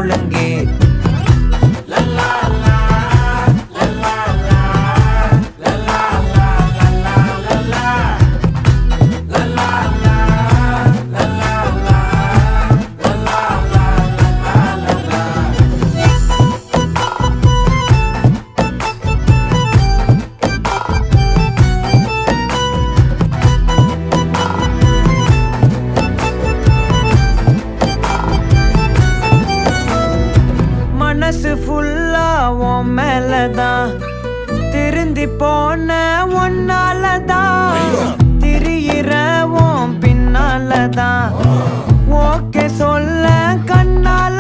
ஒழுங்கு. மனசு ஃபுல்லா உன் மேலதான், திருந்தி போன ஒன்னாலதான், திரியிற உன் பின்னாலதான், ஓகே சொல்ல கண்ணால